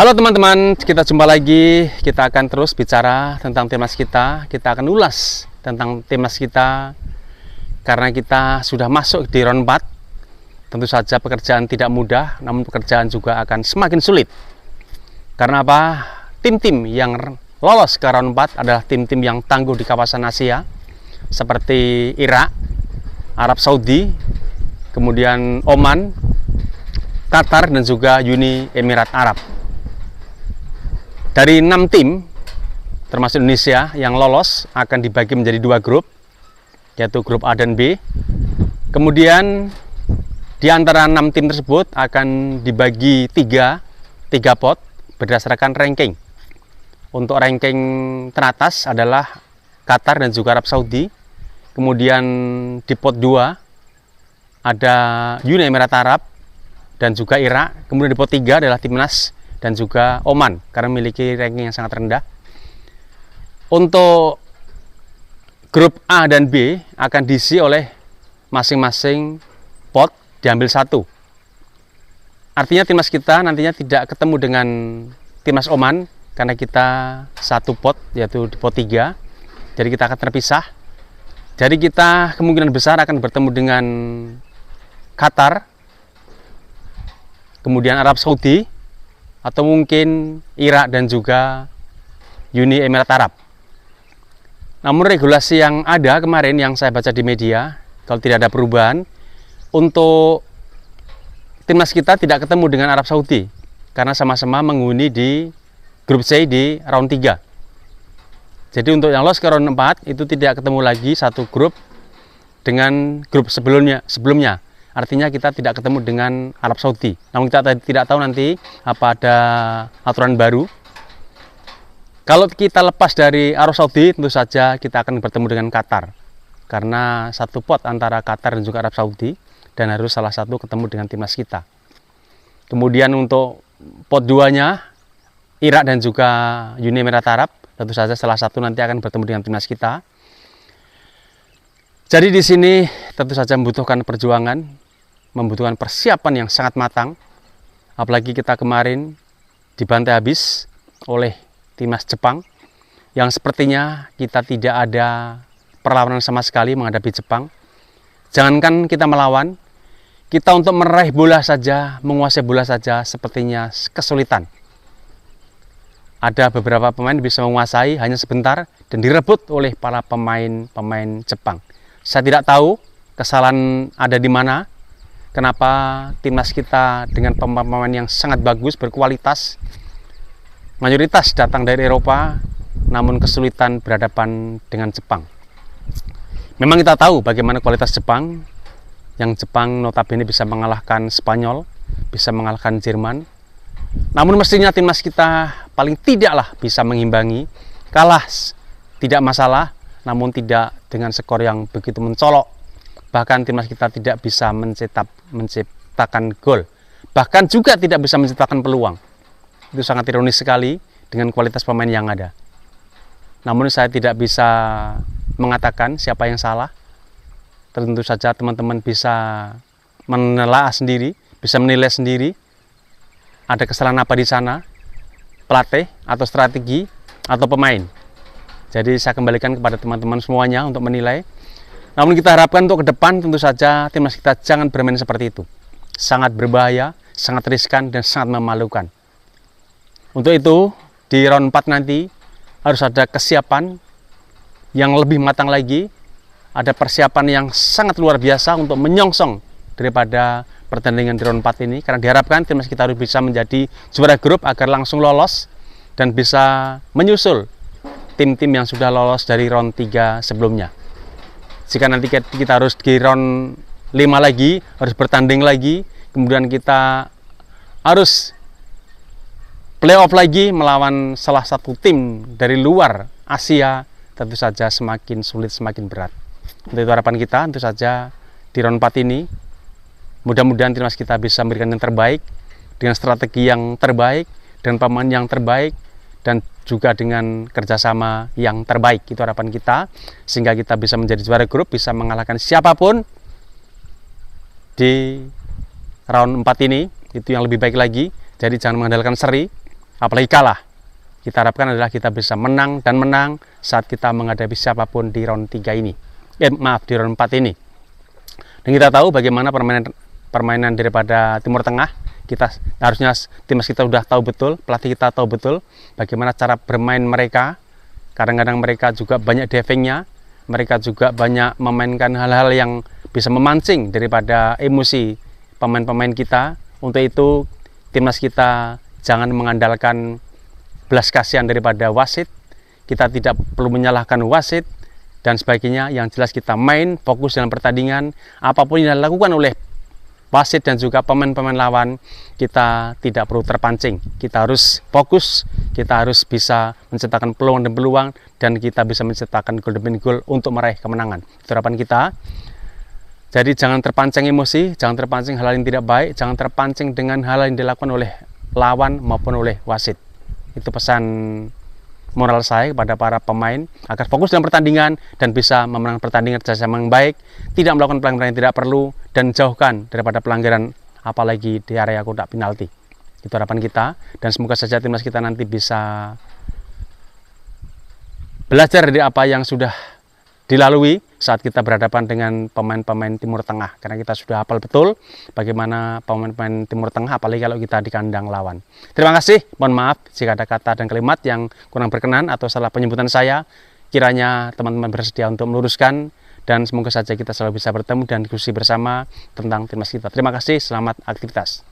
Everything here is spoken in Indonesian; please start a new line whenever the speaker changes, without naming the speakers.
Halo teman-teman, kita jumpa lagi. Kita akan terus bicara tentang timnas kita. Kita akan ulas tentang timnas kita karena kita sudah masuk di round 4. Tentu saja pekerjaan tidak mudah, namun pekerjaan juga akan semakin sulit. Karena apa? Tim-tim yang lolos ke round 4 adalah tim-tim yang tangguh di kawasan Asia, seperti Irak, Arab Saudi, kemudian Oman, Qatar, dan juga Uni Emirat Arab. Dari 6 tim, termasuk Indonesia, yang lolos akan dibagi menjadi 2 grup, yaitu grup A dan B. Kemudian di antara 6 tim tersebut akan dibagi 3 pot berdasarkan ranking. Untuk ranking teratas adalah Qatar dan juga Arab Saudi. Kemudian di pot 2 ada Uni Emirat Arab dan juga Irak. Kemudian di pot 3 adalah timnas dan juga Oman karena memiliki ranking yang sangat rendah. Untuk grup A dan B akan diisi oleh masing-masing pot diambil 1. Artinya timnas kita nantinya tidak ketemu dengan timnas Oman karena kita 1 pot, yaitu di pot 3. Jadi kita akan terpisah. Jadi kita kemungkinan besar akan bertemu dengan Qatar, kemudian Arab Saudi, atau mungkin Irak dan juga Uni Emirat Arab. Namun regulasi yang ada kemarin yang saya baca di media, kalau tidak ada perubahan, untuk timnas kita tidak ketemu dengan Arab Saudi karena sama-sama menghuni di grup C di round 3. Jadi untuk yang lolos ke round 4 itu tidak ketemu lagi satu grup dengan grup sebelumnya. Artinya kita tidak ketemu dengan Arab Saudi. Namun kita tidak tahu nanti apa ada aturan baru. Kalau kita lepas dari Arab Saudi, tentu saja kita akan bertemu dengan Qatar. Karena satu pot antara Qatar dan juga Arab Saudi, dan harus salah satu ketemu dengan timnas kita. Kemudian untuk pot 2-nya, Irak dan juga Uni Emirat Arab, tentu saja salah satu nanti akan bertemu dengan timnas kita. Jadi di sini tentu saja membutuhkan perjuangan, membutuhkan persiapan yang sangat matang. Apalagi kita kemarin dibantai habis oleh timnas Jepang, yang sepertinya kita tidak ada perlawanan sama sekali menghadapi Jepang. Jangankan kita melawan, kita untuk meraih bola saja, menguasai bola saja sepertinya kesulitan. Ada beberapa pemain bisa menguasai hanya sebentar dan direbut oleh para pemain Jepang. Saya tidak tahu kesalahan ada di mana, kenapa timnas kita dengan pemain yang sangat bagus, berkualitas, mayoritas datang dari Eropa, namun kesulitan berhadapan dengan Jepang. Memang kita tahu bagaimana kualitas Jepang, yang Jepang notabene bisa mengalahkan Spanyol, bisa mengalahkan Jerman. Namun mestinya timnas kita paling tidaklah bisa mengimbangi, kalah tidak masalah, namun tidak dengan skor yang begitu mencolok. Bahkan timnas kita tidak bisa menciptakan gol, bahkan juga tidak bisa menciptakan peluang. Itu sangat ironis sekali dengan kualitas pemain yang ada. Namun saya tidak bisa mengatakan siapa yang salah. Tentu saja teman-teman bisa menelaah sendiri, bisa menilai sendiri ada kesalahan apa di sana, pelatih atau strategi atau pemain. Jadi saya kembalikan kepada teman-teman semuanya untuk menilai. Namun kita harapkan untuk ke depan tentu saja timnas kita jangan bermain seperti itu. Sangat berbahaya, sangat riskan, dan sangat memalukan. Untuk itu di round 4 nanti harus ada kesiapan yang lebih matang lagi. Ada persiapan yang sangat luar biasa untuk menyongsong daripada pertandingan di round 4 ini. Karena diharapkan timnas kita harus bisa menjadi juara grup agar langsung lolos dan bisa menyusul tim-tim yang sudah lolos dari round 3 sebelumnya. Jika nanti kita harus di round 5 lagi, harus bertanding lagi, kemudian kita harus playoff lagi melawan salah satu tim dari luar Asia, tentu saja semakin sulit, semakin berat. Untuk itu harapan kita, tentu saja di round 4 ini, mudah-mudahan timnas kita bisa memberikan yang terbaik, dengan strategi yang terbaik, dengan pemain yang terbaik, dan juga dengan kerjasama yang terbaik. Itu harapan kita, sehingga kita bisa menjadi juara grup, bisa mengalahkan siapapun di round 4 ini. Itu yang lebih baik lagi. Jadi jangan mengandalkan seri, apalagi kalah. Kita harapkan adalah kita bisa menang dan menang saat kita menghadapi siapapun di round 3 ini. Di round 4 ini. Dan kita tahu bagaimana permainan daripada Timur Tengah. Kita harusnya timnas kita sudah tahu betul, pelatih kita tahu betul bagaimana cara bermain mereka. Kadang-kadang mereka juga banyak defendingnya, mereka juga banyak memainkan hal-hal yang bisa memancing daripada emosi pemain-pemain kita. Untuk itu timnas kita jangan mengandalkan belas kasihan daripada wasit, kita tidak perlu menyalahkan wasit dan sebagainya. Yang jelas kita main fokus dalam pertandingan, apapun yang dilakukan oleh wasit dan juga pemain-pemain lawan, kita tidak perlu terpancing. Kita harus fokus, kita harus bisa menciptakan peluang dan peluang, dan kita bisa menciptakan gol demi gol untuk meraih kemenangan. Itu harapan kita. Jadi jangan terpancing emosi, jangan terpancing hal-hal yang tidak baik, jangan terpancing dengan hal yang dilakukan oleh lawan maupun oleh wasit. Itu pesan moral saya kepada para pemain agar fokus dalam pertandingan dan bisa memenangkan pertandingan secara yang baik, tidak melakukan pelanggaran yang tidak perlu, dan jauhkan daripada pelanggaran apalagi di area kotak penalti. Itu harapan kita, dan semoga saja timnas kita nanti bisa belajar dari apa yang sudah dilalui saat kita berhadapan dengan pemain-pemain Timur Tengah, karena kita sudah hafal betul bagaimana pemain-pemain Timur Tengah, apalagi kalau kita di kandang lawan. Terima kasih, mohon maaf jika ada kata dan kalimat yang kurang berkenan atau salah penyebutan saya. Kiranya teman-teman bersedia untuk meluruskan, dan semoga saja kita selalu bisa bertemu dan diskusi bersama tentang timnas kita. Terima kasih, selamat aktivitas.